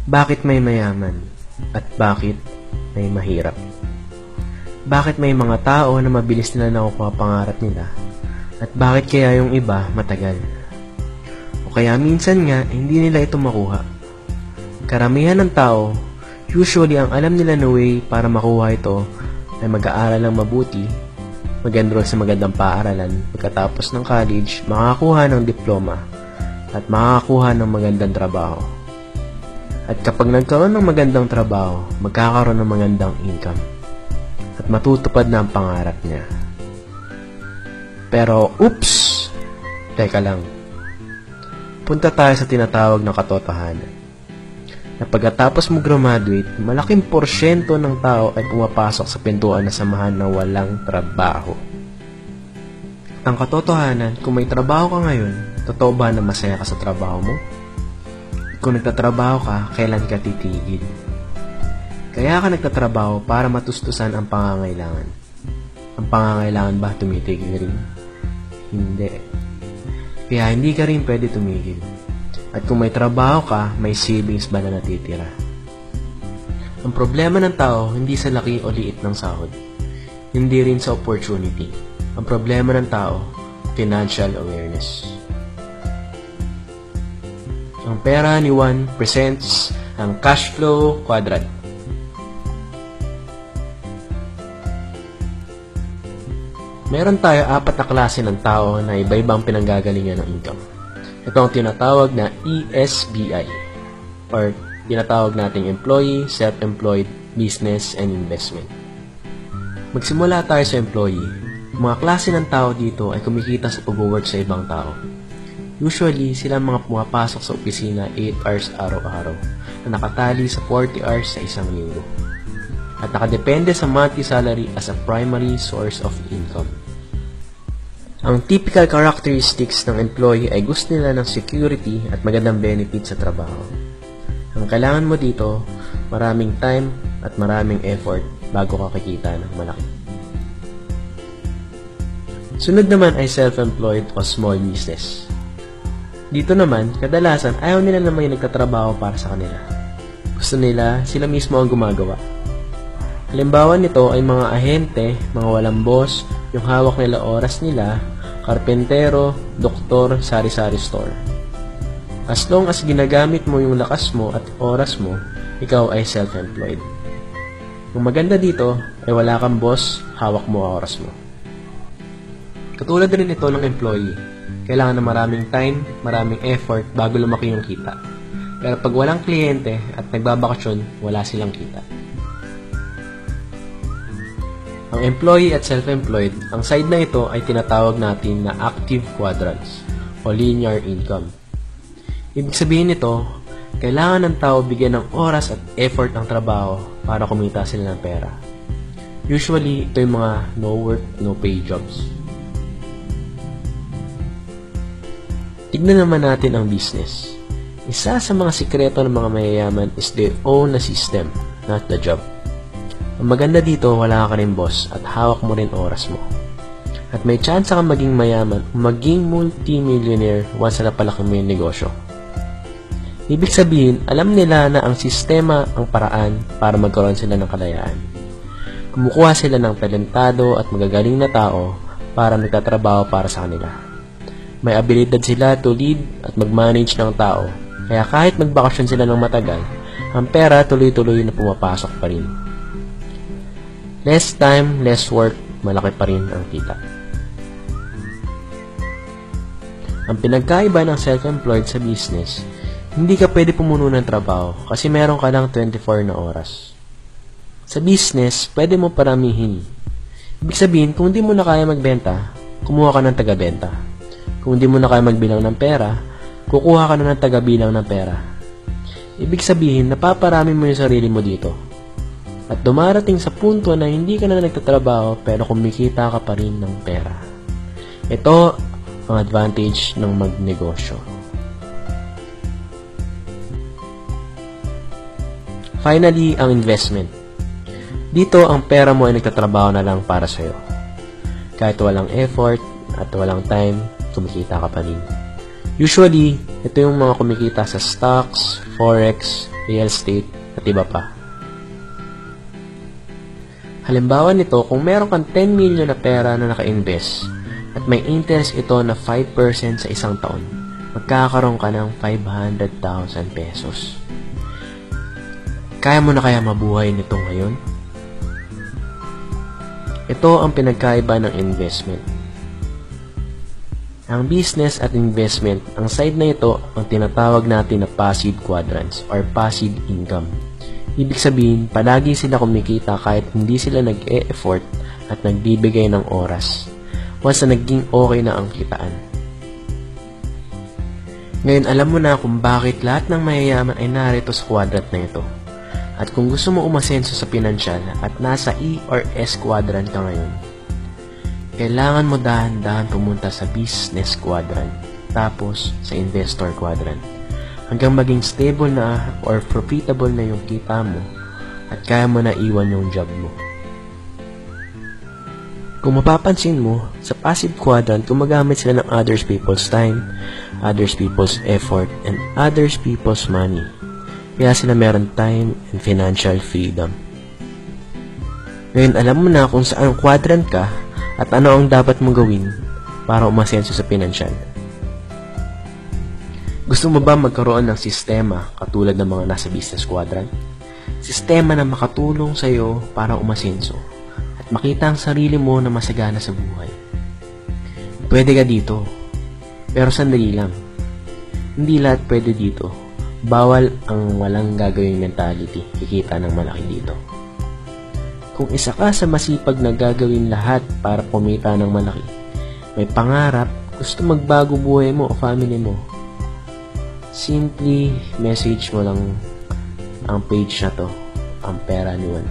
Bakit may mayaman? At bakit may mahirap? Bakit may mga tao na mabilis nila nakukuha pangarap nila? At bakit kaya yung iba matagal? O kaya minsan nga, hindi nila ito makuha. Karamihan ng tao, usually ang alam nila na way para makuha ito ay mag-aaral ng mabuti, mag-enroll sa magandang paaralan, pagkatapos ng college, makakakuha ng diploma, at makakakuha ng magandang trabaho. At kapag nagkaroon ng magandang trabaho, magkakaroon ng magandang income. At matutupad na ang pangarap niya. Pero, oops! Teka lang. Punta tayo sa tinatawag na katotohanan. Na pagkatapos mo graduate, malaking porsyento ng tao ay pumapasok sa pintuan na samahan na walang trabaho. Ang katotohanan, kung may trabaho ka ngayon, totoo ba na masaya ka sa trabaho mo? Kung nagtatrabaho ka, kailan ka titigil? Kaya ka nagtatrabaho para matustusan ang pangangailangan. Ang pangangailangan ba tumitigil rin? Hindi. Kaya hindi ka rin pwede tumigil. At kung may trabaho ka, may savings ba na natitira? Ang problema ng tao, hindi sa laki o liit ng sahod. Hindi rin sa opportunity. Ang problema ng tao, financial awareness. Ang pera ni Juan presents ang cash flow quadrant. Meron tayo 4 na klase ng tao na iba-ibang pinanggagalingan ng income. Ito ang tinatawag na ESBI or tinatawag nating employee, self-employed, business, and investment. Magsimula tayo sa employee. Mga klase ng tao dito ay kumikita sa pag-work sa ibang tao. Usually, sila mga pumapasok sa opisina 8 hours araw-araw na nakatali sa 40 hours sa isang linggo. At nakadepende sa monthly salary as a primary source of income. Ang typical characteristics ng employee ay gusto nila ng security at magandang benefit sa trabaho. Ang kailangan mo dito, maraming time at maraming effort bago ka kikita ng malaki. Sunod naman ay self-employed o small business. Dito naman, kadalasan ayaw nila na may nagtatrabaho para sa kanila. Gusto nila, sila mismo ang gumagawa. Halimbawa nito ay mga ahente, mga walang boss, yung hawak nila oras nila, karpentero, doktor, sari-sari store. As long as ginagamit mo yung lakas mo at oras mo, ikaw ay self-employed. Ang maganda dito ay wala kang boss, hawak mo ang oras mo. Katulad rin ito ng employee. Kailangan na maraming time, maraming effort bago lumaki yung kita. Pero pag walang kliyente at nagbabakasyon, wala silang kita. Ang employee at self-employed, ang side na ito ay tinatawag natin na active quadrants o linear income. Ibig sabihin nito, kailangan ng tao bigyan ng oras at effort ang trabaho para kumita sila ng pera. Usually, ito yung mga no work, no pay jobs. Tignan naman natin ang business. Isa sa mga sikreto ng mga mayayaman is they own a system, not the job. Ang maganda dito, wala ka rin boss at hawak mo rin oras mo. At may chance kang maging mayaman o maging multi-millionaire once na palaki mo yung negosyo. Ibig sabihin, alam nila na ang sistema ang paraan para magkaroon sila ng kalayaan. Kumukuha sila ng talentado at magagaling na tao para nagtatrabaho para sa kanila. May abilidad sila to lead at mag-manage ng tao. Kaya kahit magbakasyon sila ng matagal, ang pera tuloy-tuloy na pumapasok pa rin. Less time, less work, malaki pa rin ang kita. Ang pinagkaiba ng self-employed sa business, hindi ka pwede pumuno ng trabaho kasi meron ka lang 24 na oras. Sa business, pwede mo paramihin. Ibig sabihin, kung hindi mo na kaya magbenta, kumuha ka ng taga-benta. Kung hindi mo na kaya magbilang ng pera, kukuha ka na ng taga-bilang ng pera. Ibig sabihin, napaparami mo yung sarili mo dito. At dumarating sa punto na hindi ka na nagtatrabaho pero kumikita ka pa rin ng pera. Ito ang advantage ng magnegosyo. Finally, ang investment. Dito, ang pera mo ay nagtatrabaho na lang para sa'yo. Kahit walang effort at walang time, kumikita ka pa rin. Usually, ito yung mga kumikita sa stocks, forex, real estate, at iba pa. Halimbawa nito, kung meron kang 10 million na pera na naka-invest at may interest ito na 5% sa isang taon, magkakaroon ka ng 500,000 pesos. Kaya mo na kaya mabuhay nito ngayon? Ito ang pinagkaiba ng investment. Ang business at investment, ang side na ito ang tinatawag natin na passive quadrants or passive income. Ibig sabihin, palagi sila kumikita kahit hindi sila nag-e-effort at nagbibigay ng oras. Once na naging okay na ang kitaan. Ngayon, alam mo na kung bakit lahat ng mayayaman ay narito sa quadrant na ito. At kung gusto mo umasenso sa pinansyal at nasa E or S quadrant ka ngayon, kailangan mo dahan-dahan pumunta sa business quadrant, tapos sa investor quadrant, hanggang maging stable na or profitable na yung kita mo at kaya mo na iwan yung job mo. Kung mapapansin mo, sa passive quadrant, gumagamit sila ng others people's time, others people's effort, and others people's money. Kaya sila meron time and financial freedom. Ngayon, alam mo na kung saan quadrant ka at ano ang dapat mong gawin para umasenso sa pinansyal. Gusto mo ba magkaroon ng sistema katulad ng mga nasa business quadrant? Sistema na makatulong sa iyo para umasenso at makita ang sarili mo na masagana sa buhay. Pwede ka dito, pero sandali lang. Hindi lahat pwede dito. Bawal ang walang gagawing mentality, kikita ng malaki dito. Kung isa ka sa masipag na gagawin lahat para kumita ng malaki, may pangarap, gusto magbago buhay mo o family mo, simply message mo lang ang page na to, ang Pera ni Juan.